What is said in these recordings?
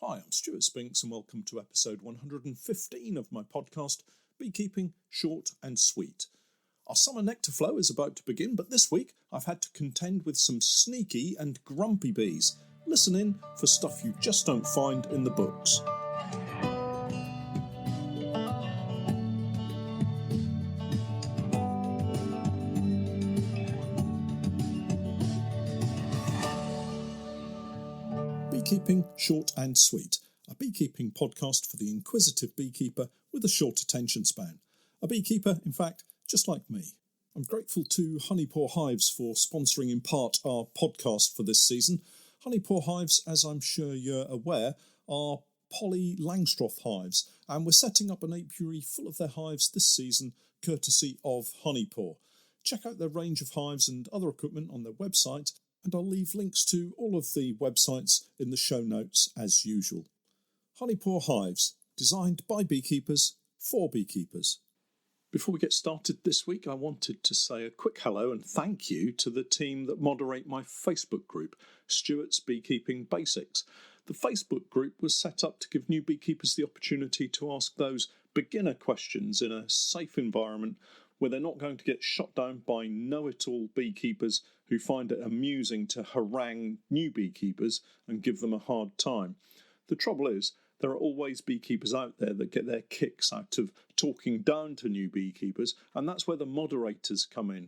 Hi, I'm Stewart Spinks and welcome to episode 115 of my podcast, Beekeeping Short and Sweet. Our summer nectar flow is about to begin, but this week I've had to contend with some sneaky and grumpy bees. Listen in for stuff you just don't find in the books. Beekeeping Short and Sweet, a beekeeping podcast for the inquisitive beekeeper with a short attention span. A beekeeper, in fact, just like me. I'm grateful to Honeypore Hives for sponsoring in part our podcast for this season. Honeypore Hives, as I'm sure you're aware, are poly Langstroth hives, and we're setting up an apiary full of their hives this season, courtesy of Honeypore. Check out their range of hives and other equipment on their website, and I'll leave links to all of the websites in the show notes as usual. Honeypore Hives, designed by beekeepers for beekeepers. Before we get started this week, I wanted to say a quick hello and thank you to the team that moderate my Facebook group, Stewart's Beekeeping Basics. The Facebook group was set up to give new beekeepers the opportunity to ask those beginner questions in a safe environment where they're not going to get shot down by know-it-all beekeepers who find it amusing to harangue new beekeepers and give them a hard time. The trouble is, there are always beekeepers out there that get their kicks out of talking down to new beekeepers, and that's where the moderators come in.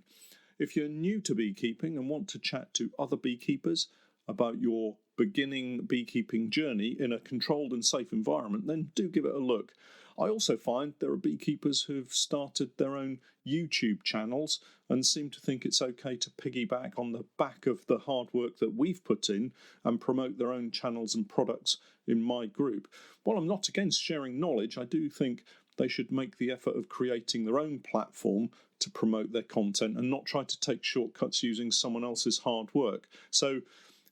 If you're new to beekeeping and want to chat to other beekeepers about your beginning beekeeping journey in a controlled and safe environment, then do give it a look. I also find there are beekeepers who've started their own YouTube channels and seem to think it's okay to piggyback on the back of the hard work that we've put in and promote their own channels and products in my group. While I'm not against sharing knowledge, I do think they should make the effort of creating their own platform to promote their content and not try to take shortcuts using someone else's hard work. So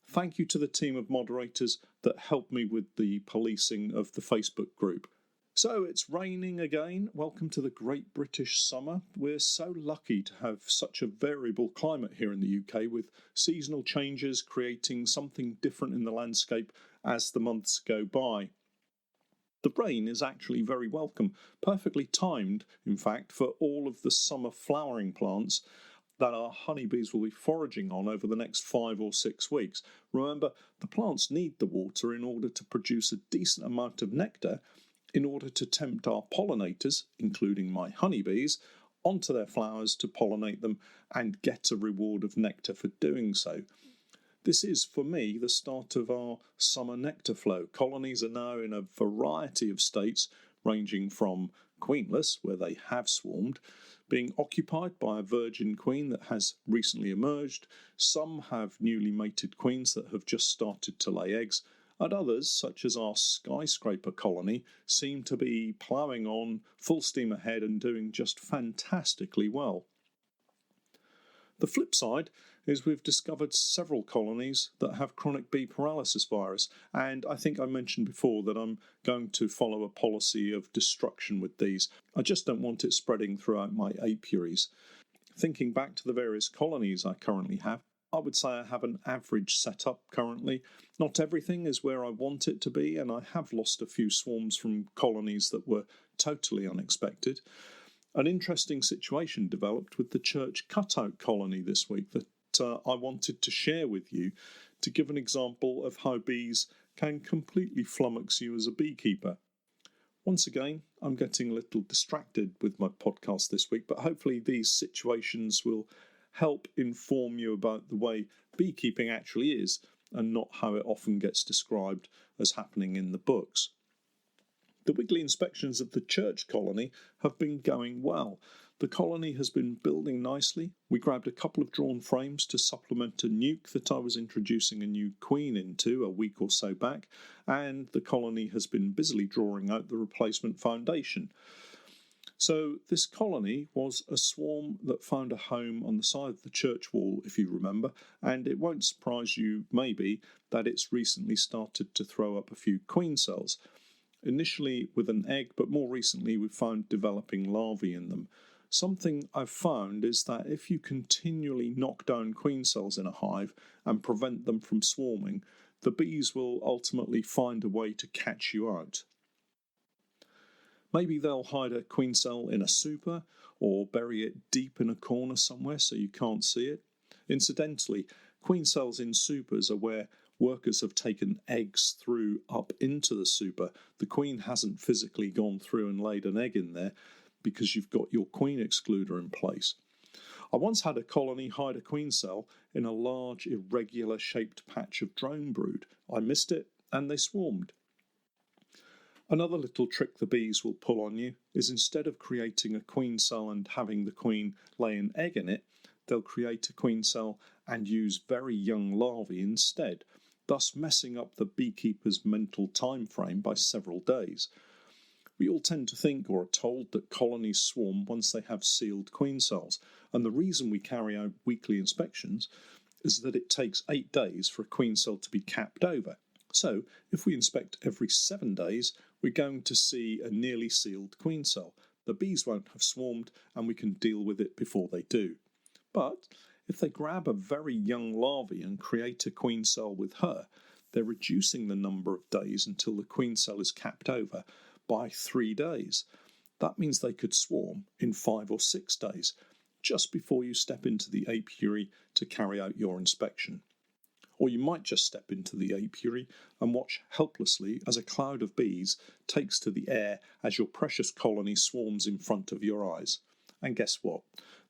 thank you to the team of moderators that helped me with the policing of the Facebook group. So it's raining again. Welcome to the Great British Summer. We're so lucky to have such a variable climate here in the UK, with seasonal changes creating something different in the landscape as the months go by. The rain is actually very welcome, perfectly timed, in fact, for all of the summer flowering plants that our honeybees will be foraging on over the next 5 or 6 weeks. Remember, the plants need the water in order to produce a decent amount of nectar, in order to tempt our pollinators, including my honeybees, onto their flowers to pollinate them and get a reward of nectar for doing so. This is, for me, the start of our summer nectar flow. Colonies are now in a variety of states, ranging from queenless, where they have swarmed, being occupied by a virgin queen that has recently emerged. Some have newly mated queens that have just started to lay eggs, and others, such as our skyscraper colony, seem to be ploughing on full steam ahead and doing just fantastically well. The flip side is we've discovered several colonies that have chronic bee paralysis virus, and I think I mentioned before that I'm going to follow a policy of destruction with these. I just don't want it spreading throughout my apiaries. Thinking back to the various colonies I currently have, I would say I have an average setup currently. Not everything is where I want it to be, and I have lost a few swarms from colonies that were totally unexpected. An interesting situation developed with the church cutout colony this week that I wanted to share with you to give an example of how bees can completely flummox you as a beekeeper. Once again, I'm getting a little distracted with my podcast this week, but hopefully these situations will help inform you about the way beekeeping actually is and not how it often gets described as happening in the books. The weekly inspections of the church colony have been going well. The colony has been building nicely. We grabbed a couple of drawn frames to supplement a nuke that I was introducing a new queen into a week or so back, and the colony has been busily drawing out the replacement foundation. So this colony was a swarm that found a home on the side of the church wall, if you remember, and it won't surprise you, maybe, that it's recently started to throw up a few queen cells. Initially with an egg, but more recently we've found developing larvae in them. Something I've found is that if you continually knock down queen cells in a hive and prevent them from swarming, the bees will ultimately find a way to catch you out. Maybe they'll hide a queen cell in a super or bury it deep in a corner somewhere so you can't see it. Incidentally, queen cells in supers are where workers have taken eggs through up into the super. The queen hasn't physically gone through and laid an egg in there because you've got your queen excluder in place. I once had a colony hide a queen cell in a large irregular shaped patch of drone brood. I missed it and they swarmed. Another little trick the bees will pull on you is instead of creating a queen cell and having the queen lay an egg in it, they'll create a queen cell and use very young larvae instead, thus messing up the beekeeper's mental time frame by several days. We all tend to think or are told that colonies swarm once they have sealed queen cells, and the reason we carry out weekly inspections is that it takes 8 days for a queen cell to be capped over. So, if we inspect every 7 days, we're going to see a nearly sealed queen cell. The bees won't have swarmed and we can deal with it before they do. But if they grab a very young larvae and create a queen cell with her, they're reducing the number of days until the queen cell is capped over by 3 days. That means they could swarm in 5 or 6 days, just before you step into the apiary to carry out your inspection. Or you might just step into the apiary and watch helplessly as a cloud of bees takes to the air as your precious colony swarms in front of your eyes. And guess what?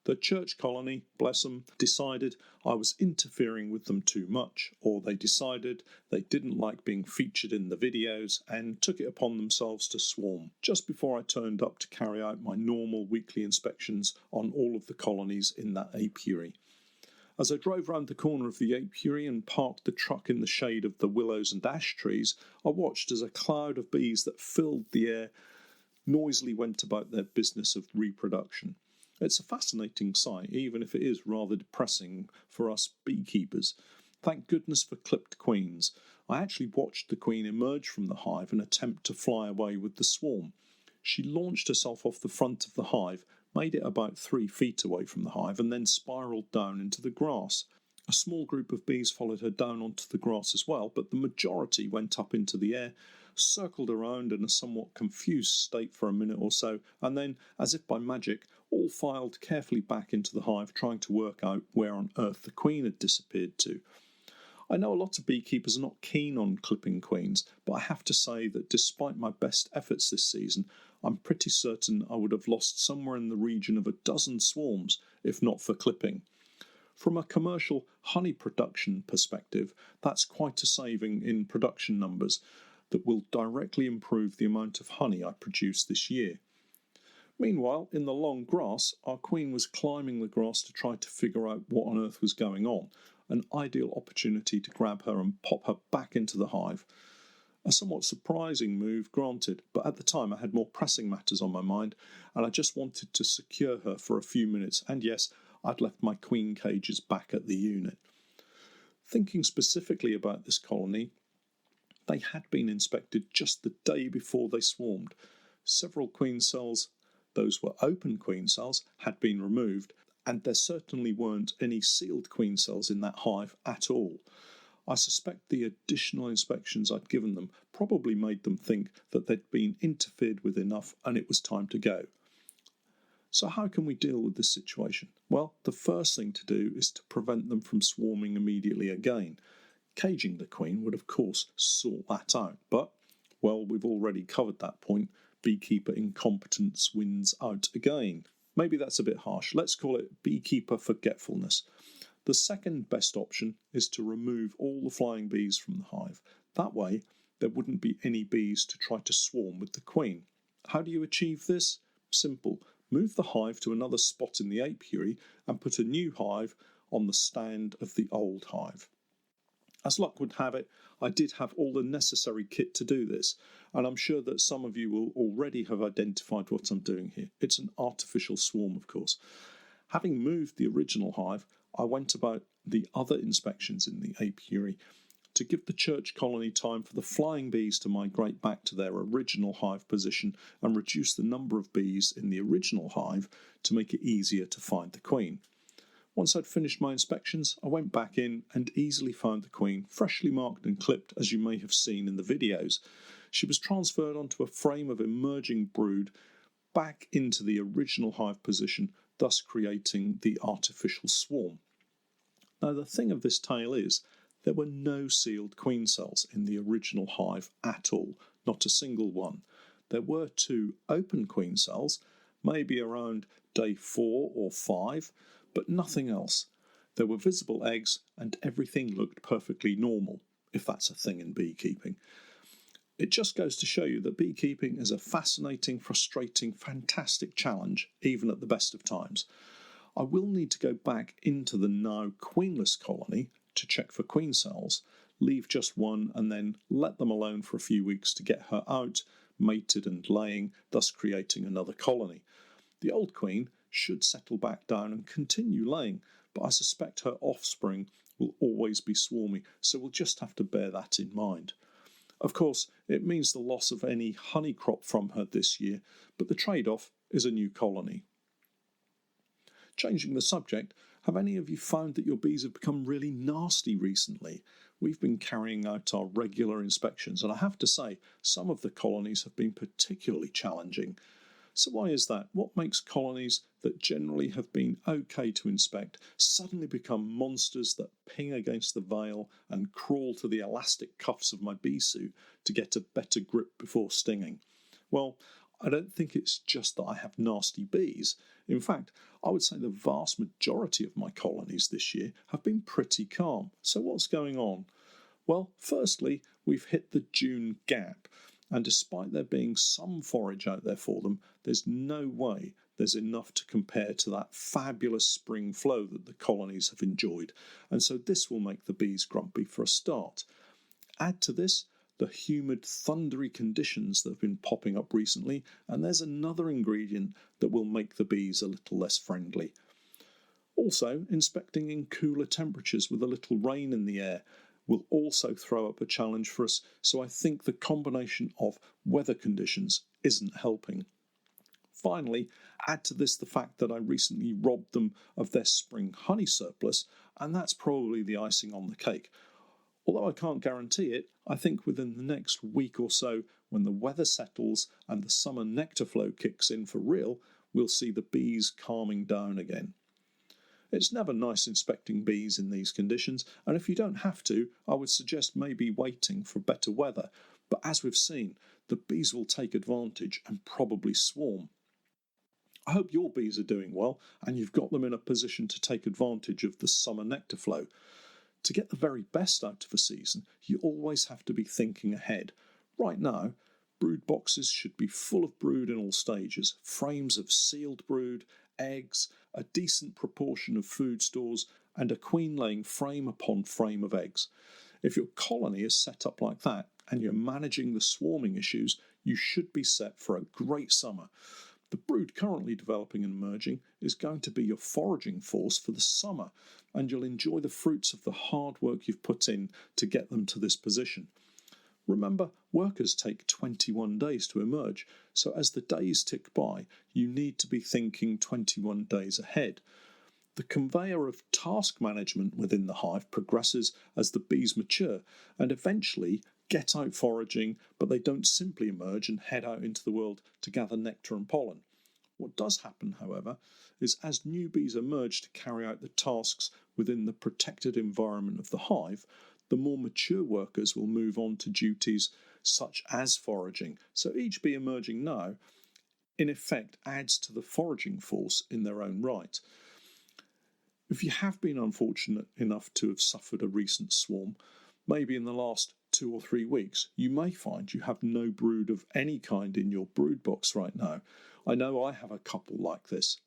The church colony, bless them, decided I was interfering with them too much, or they decided they didn't like being featured in the videos and took it upon themselves to swarm, just before I turned up to carry out my normal weekly inspections on all of the colonies in that apiary. As I drove round the corner of the apiary and parked the truck in the shade of the willows and ash trees, I watched as a cloud of bees that filled the air noisily went about their business of reproduction. It's a fascinating sight, even if it is rather depressing for us beekeepers. Thank goodness for clipped queens. I actually watched the queen emerge from the hive and attempt to fly away with the swarm. She launched herself off the front of the hive, made it about 3 feet away from the hive, and then spiralled down into the grass. A small group of bees followed her down onto the grass as well, but the majority went up into the air, circled around in a somewhat confused state for a minute or so, and then, as if by magic, all filed carefully back into the hive, trying to work out where on earth the queen had disappeared to. I know a lot of beekeepers are not keen on clipping queens, but I have to say that despite my best efforts this season, I'm pretty certain I would have lost somewhere in the region of a dozen swarms, if not for clipping. From a commercial honey production perspective, that's quite a saving in production numbers that will directly improve the amount of honey I produce this year. Meanwhile, in the long grass, our queen was climbing the grass to try to figure out what on earth was going on, an ideal opportunity to grab her and pop her back into the hive. A somewhat surprising move, granted, but at the time I had more pressing matters on my mind, and I just wanted to secure her for a few minutes, and yes, I'd left my queen cages back at the unit. Thinking specifically about this colony, they had been inspected just the day before they swarmed. Several queen cells, those were open queen cells, had been removed, and there certainly weren't any sealed queen cells in that hive at all. I suspect the additional inspections I'd given them probably made them think that they'd been interfered with enough and it was time to go. So how can we deal with this situation? Well, the first thing to do is to prevent them from swarming immediately again. Caging the queen would of course sort that out, but, well, we've already covered that point. Beekeeper incompetence wins out again. Maybe that's a bit harsh. Let's call it beekeeper forgetfulness. The second best option is to remove all the flying bees from the hive. That way, there wouldn't be any bees to try to swarm with the queen. How do you achieve this? Simple. Move the hive to another spot in the apiary and put a new hive on the stand of the old hive. As luck would have it, I did have all the necessary kit to do this, and I'm sure that some of you will already have identified what I'm doing here. It's an artificial swarm, of course. Having moved the original hive, I went about the other inspections in the apiary to give the church colony time for the flying bees to migrate back to their original hive position and reduce the number of bees in the original hive to make it easier to find the queen. Once I'd finished my inspections, I went back in and easily found the queen, freshly marked and clipped, as you may have seen in the videos. She was transferred onto a frame of emerging brood back into the original hive position, thus creating the artificial swarm. Now, the thing of this tale is, there were no sealed queen cells in the original hive at all, not a single one. There were 2 open queen cells, maybe around day 4 or 5, but nothing else. There were visible eggs and everything looked perfectly normal, if that's a thing in beekeeping. It just goes to show you that beekeeping is a fascinating, frustrating, fantastic challenge, even at the best of times. I will need to go back into the now queenless colony to check for queen cells, leave just one and then let them alone for a few weeks to get her out, mated and laying, thus creating another colony. The old queen should settle back down and continue laying, but I suspect her offspring will always be swarmy, so we'll just have to bear that in mind. Of course, it means the loss of any honey crop from her this year, but the trade-off is a new colony. Changing the subject, have any of you found that your bees have become really nasty recently? We've been carrying out our regular inspections, and I have to say, some of the colonies have been particularly challenging. So why is that? What makes colonies that generally have been okay to inspect suddenly become monsters that ping against the veil and crawl to the elastic cuffs of my bee suit to get a better grip before stinging? Well, I don't think it's just that I have nasty bees. In fact, I would say the vast majority of my colonies this year have been pretty calm. So what's going on? Well, firstly, we've hit the June gap. And despite there being some forage out there for them, there's no way there's enough to compare to that fabulous spring flow that the colonies have enjoyed. And so this will make the bees grumpy for a start. Add to this the humid, thundery conditions that have been popping up recently, and there's another ingredient that will make the bees a little less friendly. Also, inspecting in cooler temperatures with a little rain in the air will also throw up a challenge for us, so I think the combination of weather conditions isn't helping. Finally, add to this the fact that I recently robbed them of their spring honey surplus, and that's probably the icing on the cake. Although I can't guarantee it, I think within the next week or so, when the weather settles and the summer nectar flow kicks in for real, we'll see the bees calming down again. It's never nice inspecting bees in these conditions, and if you don't have to, I would suggest maybe waiting for better weather. But as we've seen, the bees will take advantage and probably swarm. I hope your bees are doing well, and you've got them in a position to take advantage of the summer nectar flow. To get the very best out of a season, you always have to be thinking ahead. Right now, brood boxes should be full of brood in all stages, frames of sealed brood, eggs, a decent proportion of food stores, and a queen laying frame upon frame of eggs. If your colony is set up like that and you're managing the swarming issues, you should be set for a great summer. The brood currently developing and emerging is going to be your foraging force for the summer, and you'll enjoy the fruits of the hard work you've put in to get them to this position. Remember, workers take 21 days to emerge, so as the days tick by, you need to be thinking 21 days ahead. The conveyor of task management within the hive progresses as the bees mature and eventually get out foraging, but they don't simply emerge and head out into the world to gather nectar and pollen. What does happen, however, is as new bees emerge to carry out the tasks within the protected environment of the hive, the more mature workers will move on to duties such as foraging. So each bee emerging now, in effect, adds to the foraging force in their own right. If you have been unfortunate enough to have suffered a recent swarm, maybe in the last 2 or 3 weeks, you may find you have no brood of any kind in your brood box right now. I know I have a couple like this.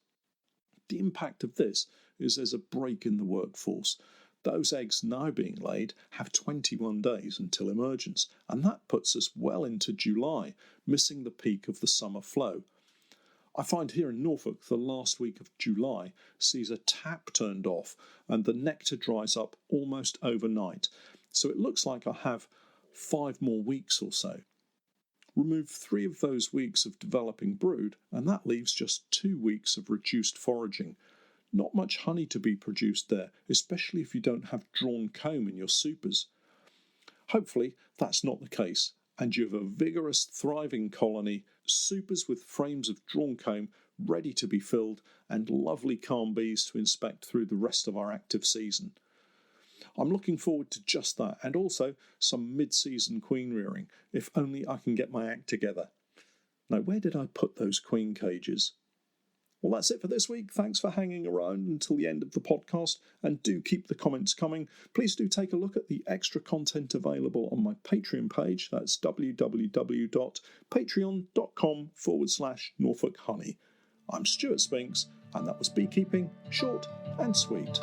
The impact of this is there's a break in the workforce. Those eggs now being laid have 21 days until emergence, and that puts us well into July, missing the peak of the summer flow. I find here in Norfolk the last week of July sees a tap turned off and the nectar dries up almost overnight, so it looks like I have 5 more weeks or so. Remove 3 of those weeks of developing brood, and that leaves just 2 weeks of reduced foraging. not much honey to be produced there, especially if you don't have drawn comb in your supers. Hopefully that's not the case, and you have a vigorous, thriving colony, supers with frames of drawn comb ready to be filled, and lovely calm bees to inspect through the rest of our active season. I'm looking forward to just that, and also some mid-season queen rearing, if only I can get my act together. Now, where did I put those queen cages? Well, that's it for this week. Thanks for hanging around until the end of the podcast, and do keep the comments coming. Please do take a look at the extra content available on my Patreon page. That's www.patreon.com/Norfolk Honey. I'm Stewart Spinks, and that was Beekeeping Short and Sweet.